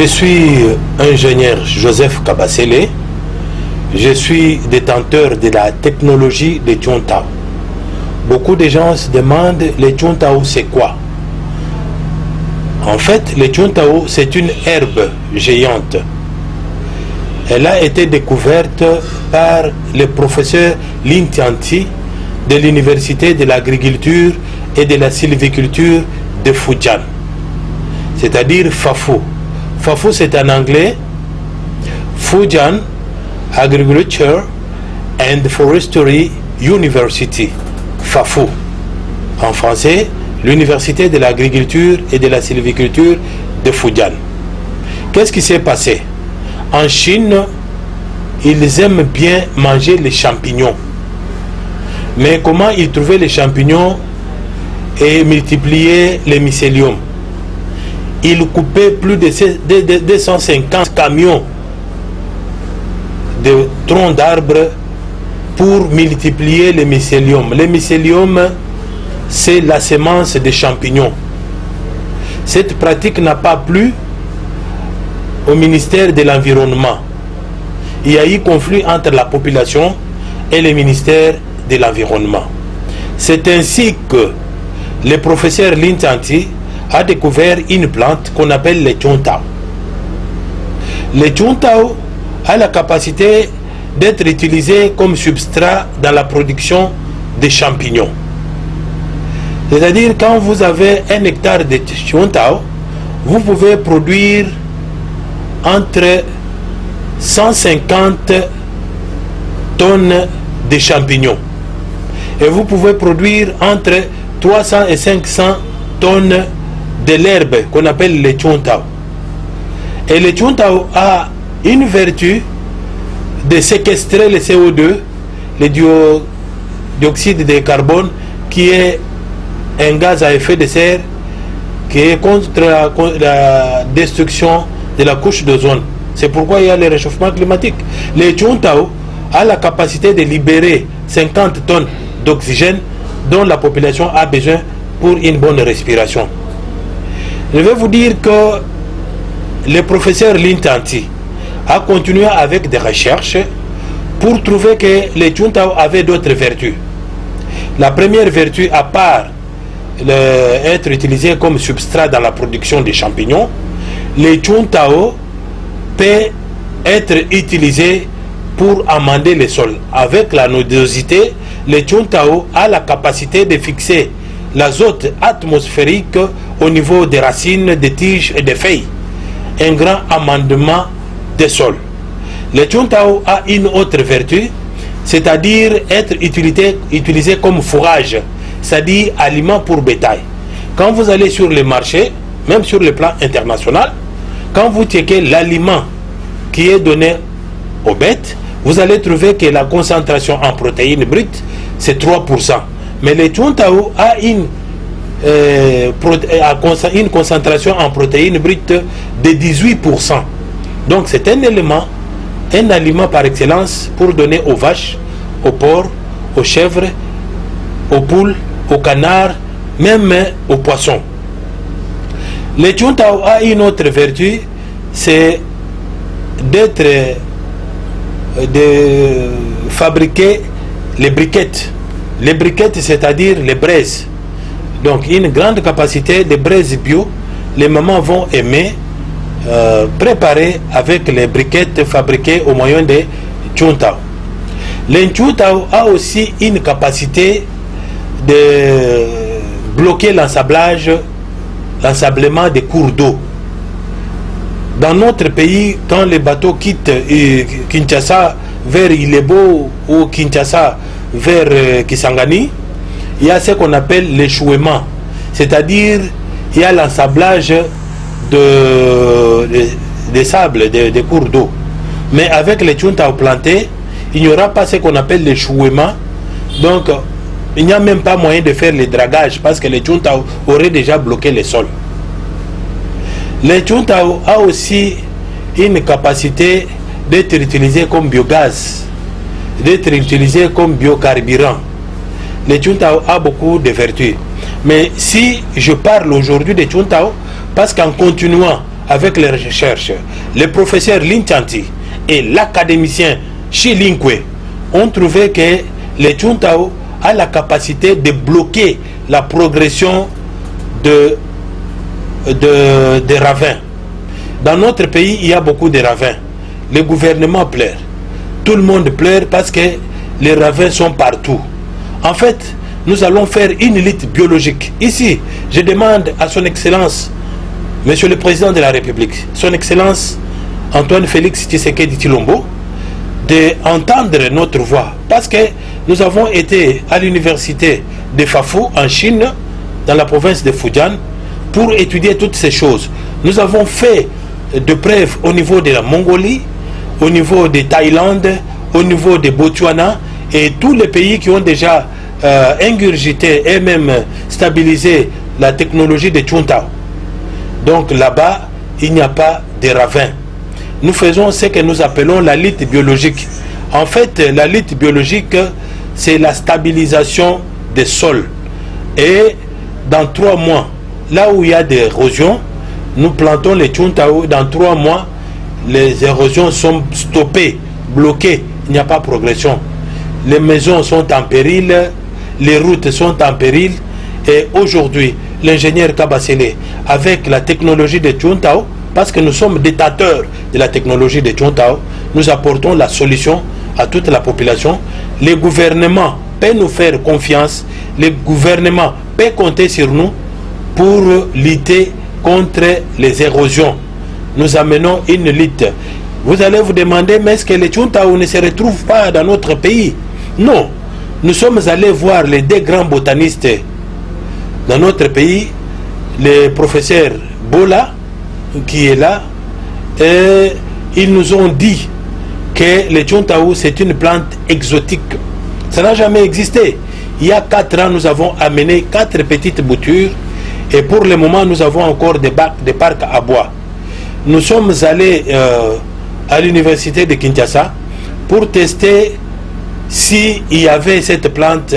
Je suis ingénieur Joseph Kabasele. Je suis détenteur de la technologie de Tchontao. Beaucoup de gens se demandent le Tchontao c'est quoi? En fait, le Tchontao c'est une herbe géante. Elle a été découverte par le professeur Lin Tianti de l'Université de l'Agriculture et de la Sylviculture de Fujian, c'est-à-dire FAFU. FAFU c'est en anglais, Fujian Agriculture and Forestry University, FAFU. En français, l'Université de l'Agriculture et de la Sylviculture de Fujian. Qu'est-ce qui s'est passé? En Chine, ils aiment bien manger les champignons. Mais comment ils trouvaient les champignons et multiplier les mycéliums? Ils coupaient plus de 250 camions de troncs d'arbres pour multiplier les mycéliums. Les mycéliums, c'est la semence des champignons. Cette pratique n'a pas plu au ministère de l'Environnement. Il y a eu conflit entre la population et le ministère de l'Environnement. C'est ainsi que le professeur Lin Tianti a découvert une plante qu'on appelle le Tchontao. Le Tchontao a la capacité d'être utilisé comme substrat dans la production des champignons. C'est-à-dire, quand vous avez 1 hectare de Tchontao, vous pouvez produire entre 150 tonnes de champignons. Et vous pouvez produire entre 300 et 500 tonnes de l'herbe qu'on appelle le Tchontao. Et le Tchontao a une vertu de séquestrer le CO2, le dioxyde de carbone, qui est un gaz à effet de serre qui est contre la destruction de la couche d'ozone. C'est pourquoi il y a le réchauffement climatique. Le Tchontao a la capacité de libérer 50 tonnes d'oxygène dont la population a besoin pour une bonne respiration. Je vais vous dire que le professeur Lin Tianti a continué avec des recherches pour trouver que le Tchontao avait d'autres vertus. La première vertu, à part être utilisé comme substrat dans la production des champignons, le Tchontao peut être utilisé pour amender les sols. Avec la nodosité, le Tchontao a la capacité de fixer l'azote atmosphérique au niveau des racines, des tiges et des feuilles. Un grand amendement des sols. Le Tchontao a une autre vertu, c'est-à-dire être utilisé comme fourrage, c'est-à-dire aliment pour bétail. Quand vous allez sur les marchés, même sur le plan international, quand vous checkez l'aliment qui est donné aux bêtes, vous allez trouver que la concentration en protéines brutes, c'est 3%. Mais le Tchontao a une concentration en protéines brutes de 18%. Donc c'est un aliment par excellence pour donner aux vaches, aux porcs, aux chèvres, aux poules, aux canards, même aux poissons. Le Tchontao a une autre vertu, c'est de fabriquer les briquettes. Les briquettes, c'est-à-dire les braises. Donc une grande capacité de braises bio. Les mamans vont aimer préparer avec les briquettes fabriquées au moyen de Tchontao. Le Tchontao a aussi une capacité de bloquer l'ensablement des cours d'eau. Dans notre pays, quand les bateaux quittent Kinshasa vers Ilebo ou Kinshasa vers Kisangani, il y a ce qu'on appelle l'échouement. C'est-à-dire, il y a l'ensablage des sables, des cours d'eau. Mais avec les Tchontao plantés, il n'y aura pas ce qu'on appelle l'échouement. Donc, il n'y a même pas moyen de faire le dragage parce que les Tchontao auraient déjà bloqué les sols. Le Tchontao a aussi une capacité d'être utilisé comme biogaz, d'être utilisé comme biocarburant. Le Tchontao a beaucoup de vertus. Mais si je parle aujourd'hui de Tchontao, parce qu'en continuant avec les recherches, le professeur Lintanti et l'académicien Chilinkwe ont trouvé que le Chuntao a la capacité de bloquer la progression des ravins. Dans notre pays, il y a beaucoup de ravins. Le gouvernement pleure. Tout le monde pleure parce que les ravins sont partout. En fait, nous allons faire une lutte biologique. Ici, je demande à son Excellence, Monsieur le Président de la République, son Excellence Antoine Félix Tshisekedi Tshilombo, d'entendre notre voix. Parce que nous avons été à l'université de Fafou en Chine, dans la province de Fujian, pour étudier toutes ces choses. Nous avons fait de preuves au niveau de la Mongolie, au niveau de Thaïlande, au niveau de Botswana et tous les pays qui ont déjà ingurgité et même stabilisé la technologie de Chuntao. Donc là-bas, il n'y a pas de ravins. Nous faisons ce que nous appelons la lutte biologique. En fait, la lutte biologique, c'est la stabilisation des sols. Et dans 3 mois, là où il y a des érosions, nous plantons les Chuntao. Dans 3 mois, les érosions sont stoppées, bloquées. Il n'y a pas de progression. Les maisons sont en péril, les routes sont en péril. Et aujourd'hui, l'ingénieur Kabasele, avec la technologie de Chuntao, parce que nous sommes détenteurs de la technologie de Chuntao, nous apportons la solution à toute la population. Les gouvernements peuvent nous faire confiance, les gouvernements peuvent compter sur nous pour lutter contre les érosions. Nous amenons une lutte. Vous allez vous demander, mais est-ce que les Chuntao ne se retrouvent pas dans notre pays? Non. Nous sommes allés voir les 2 grands botanistes dans notre pays, le professeur Bola, qui est là, et ils nous ont dit que le Chuntao c'est une plante exotique. Ça n'a jamais existé. Il y a 4 ans, nous avons amené 4 petites boutures et pour le moment, nous avons encore des parcs à bois. Nous sommes allés à l'université de Kinshasa pour tester s'il y avait cette plante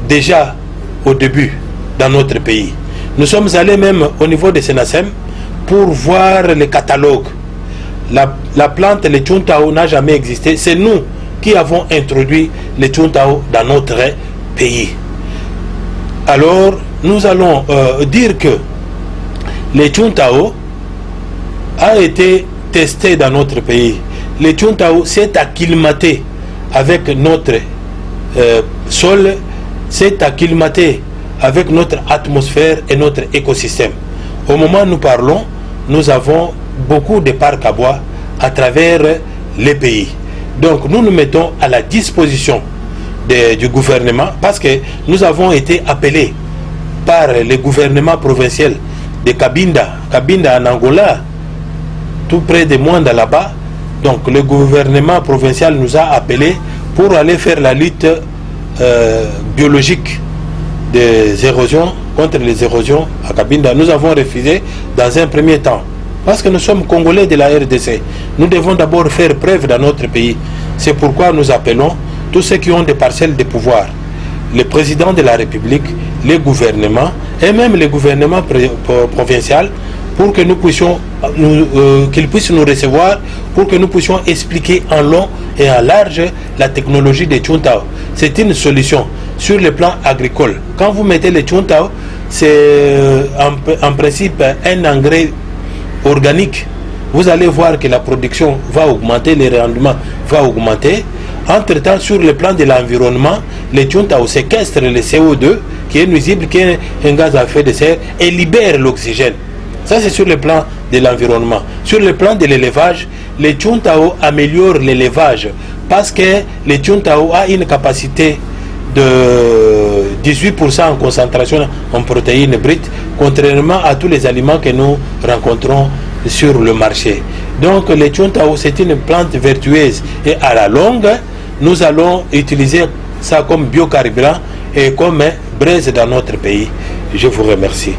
déjà au début dans notre pays. Nous sommes allés même au niveau de Senasem pour voir le catalogue. La plante, le Chuntao, n'a jamais existé. C'est nous qui avons introduit le Chuntao dans notre pays. Alors, nous allons dire que le Chuntao a été testé dans notre pays. Le Chuntao s'est acclimaté avec notre sol, s'est acclimaté avec notre atmosphère et notre écosystème. Au moment où nous parlons, nous avons beaucoup de parcs à bois à travers les pays. Donc nous nous mettons à la disposition du gouvernement parce que nous avons été appelés par le gouvernement provincial de Cabinda en Angola, tout près de Mwanda là-bas. Donc le gouvernement provincial nous a appelés pour aller faire la lutte biologique des érosions, contre les érosions à Cabinda. Nous avons refusé dans un premier temps parce que nous sommes Congolais de la RDC. Nous devons d'abord faire preuve dans notre pays. C'est pourquoi nous appelons tous ceux qui ont des parcelles de pouvoir, le président de la République, les gouvernements et même le gouvernement provincial, pour que nous puissions, qu'ils puissent nous recevoir, pour que nous puissions expliquer en long et en large la technologie de Chuntao. C'est une solution sur le plan agricole. Quand vous mettez le Chuntao, c'est en principe un engrais organique. Vous allez voir que la production va augmenter, le rendement va augmenter. Entre-temps, sur le plan de l'environnement, le Chuntao séquestre le CO2, qui est nuisible, qui est un gaz à effet de serre, et libère l'oxygène. Ça, c'est sur le plan de l'environnement. Sur le plan de l'élevage, le Chuntao améliore l'élevage parce que le Chuntao a une capacité de 18% en concentration en protéines brutes, contrairement à tous les aliments que nous rencontrons sur le marché. Donc, le Chuntao, c'est une plante vertueuse et à la longue, nous allons utiliser ça comme biocarburant et comme braise dans notre pays. Je vous remercie.